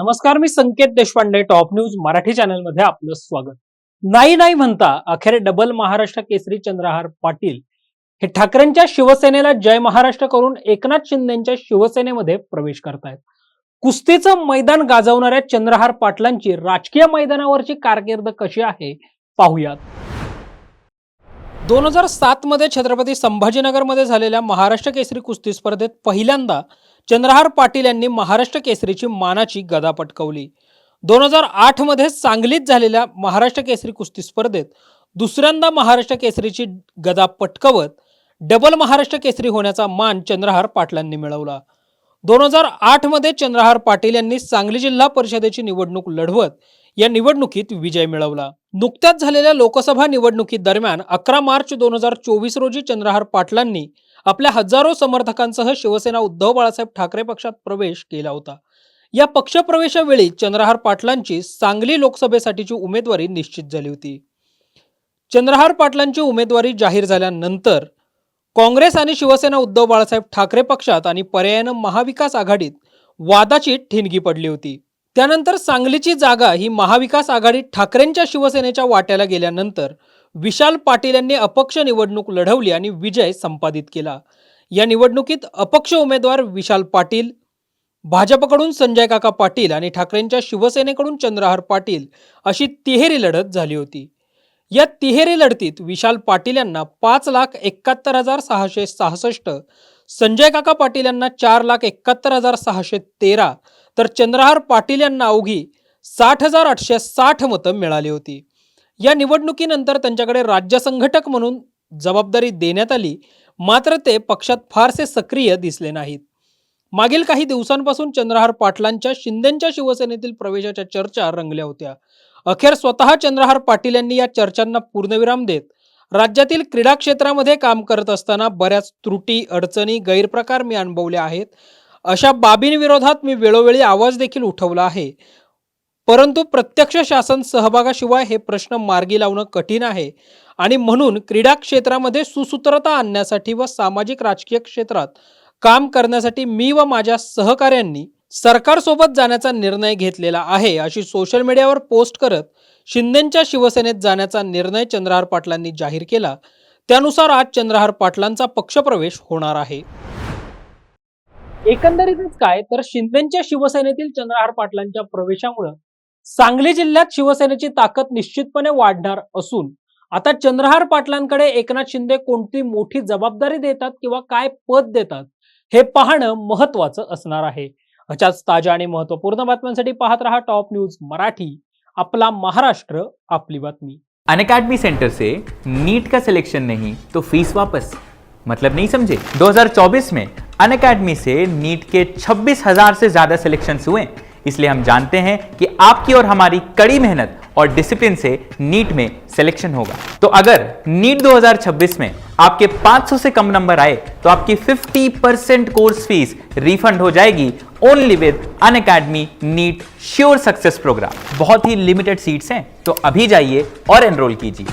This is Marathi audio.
नमस्कार, मी Sanket Deshpande. Top news Marathi channel मध्ये आपलं स्वागत. नाही नाही म्हणता अखेर डबल महाराष्ट्र केसरी चंद्रहार पाटील हे ठाकरेंच्या शिवसेनेला जय महाराष्ट्र करून एकनाथ शिंदेच्या शिवसेनेमध्ये प्रवेश करतायत. कुस्तीचं मैदान गाजवणाऱ्या चंद्रहार पाटलांची राजकीय मैदानावरची कारकीर्द कशी आहे पाहूयात. 2007 मध्ये छत्रपती संभाजीनगरमध्ये झालेल्या महाराष्ट्र केसरी कुस्ती स्पर्धेत पहिल्यांदा चंद्रहार पाटील यांनी महाराष्ट्र केसरीची मानाची गदा पटकावली. 2008 मध्ये सांगलीत झालेल्या महाराष्ट्र केसरी कुस्ती स्पर्धेत दुसऱ्यांदा महाराष्ट्र केसरीची गदा पटकावत डबल महाराष्ट्र केसरी होण्याचा मान चंद्रहार पाटलांनी मिळवला. 2008 मध्ये चंद्रहार पाटील यांनी सांगली जिल्हा परिषदेची निवडणूक लढवत या निवडणुकीत विजय मिळवला. नुकत्याच झालेल्या लोकसभा निवडणुकीदरम्यान 11 मार्च 2024 रोजी चंद्रहार पाटलांनी आपल्या हजारो समर्थकांसह शिवसेना उद्धव बाळासाहेब ठाकरे पक्षात प्रवेश केला होता. या पक्षप्रवेशावेळी चंद्रहार पाटलांची सांगली लोकसभेसाठीची उमेदवारी निश्चित झाली होती. चंद्रहार पाटलांची उमेदवारी जाहीर झाल्यानंतर काँग्रेस आणि शिवसेना उद्धव बाळासाहेब ठाकरे पक्षात आणि पर्यायानं महाविकास आघाडीत वादाची ठिणगी पडली होती. त्यानंतर सांगलीची जागा ही महाविकास आघाडीत ठाकरेंच्या शिवसेनेच्या वाट्याला गेल्यानंतर विशाल पाटील यांनी अपक्ष निवडणूक लढवली आणि विजय संपादित केला. या निवडणुकीत अपक्ष उमेदवार विशाल पाटील, भाजपकडून संजय काका पाटील आणि ठाकरेंच्या शिवसेनेकडून चंद्रहार पाटील अशी तिहेरी लढत झाली होती. या तिहेरी लढतीत विशाल पाटील यांना 5,71,666, संजय काका पाटील यांना 4,71,613 तर चंद्रहार पाटील यांना अवघी 60,860 मतं मिळाली होती. या निवडणुकीनंतर त्यांच्याकडे राज्य संघटक म्हणून जबाबदारी देण्यात आली, मात्र ते पक्षात फारसे सक्रिय दिसले नाहीत. मागील काही दिवसांपासून चंद्रहार पाटलांच्या शिंदेच्या शिवसेनेतील प्रवेशाच्या चर्चा रंगल्या होत्या. अखेर स्वतः चंद्रहार पाटील यांनी या चर्चांना पूर्णविराम देत राज्यातील क्रीडा क्षेत्रामध्ये काम करत असताना बऱ्याच त्रुटी, अडचणी, गैरप्रकार मी अनुभवले आहेत. अशा बाबींविरोधात मी वेळोवेळी आवाज देखील उठवला आहे, परंतु प्रत्यक्ष शासन सहभागाशिवाय हे प्रश्न मार्गी लावणं कठीण आहे आणि म्हणून क्रीडा क्षेत्रामध्ये सुसूत्रता आणण्यासाठी व सामाजिक राजकीय क्षेत्रात काम करण्यासाठी मी व माझ्या सहकाऱ्यांनी सरकारसोबत जाण्याचा निर्णय घेतलेला आहे, अशी सोशल मीडियावर पोस्ट करत शिंदेच्या शिवसेनेत जाण्याचा निर्णय चंद्रहार पाटलांनी जाहीर केला. त्यानुसार आज चंद्रहार पाटलांचा पक्षप्रवेश होणार आहे. एकंदरीतच काय तर शिंदेच्या शिवसेनेतील चंद्रहार पाटलांच्या प्रवेशामुळे सांगली जिल्ह्यात शिवसेनेची ताकद निश्चितपणे वाढणार असून आता चंद्रहार पाटलांकडे एकनाथ शिंदे कोणती मोठी जबाबदारी देतात किंवा काय पद देतात हे पाहणं महत्त्वाचं असणार आहे. अशाच ताज्या आणि महत्त्वपूर्ण बातम्यांसाठी पाहत रहा टॉप न्यूज मराठी. आपला महाराष्ट्र, आपली बातमी. अनअकैडमी सेंटर से नीट का सिलेक्शन नहीं तो फीस वापस, मतलब नहीं समझे? 2024 में अनअकैडमी से नीट के 26,000 से ज्यादा सिलेक्शंस हुए, इसलिए हम जानते हैं कि आपकी और हमारी कड़ी मेहनत और डिसिप्लिन से नीट में सिलेक्शन होगा. तो अगर नीट 2026 में आपके 500 से कम नंबर आए तो आपकी 50% कोर्स फीस रिफंड हो जाएगी ओनली विद अनअकैडमी नीट श्योर सक्सेस प्रोग्राम. बहुत ही लिमिटेड सीट्स हैं, तो अभी जाइए और एनरोल कीजिए.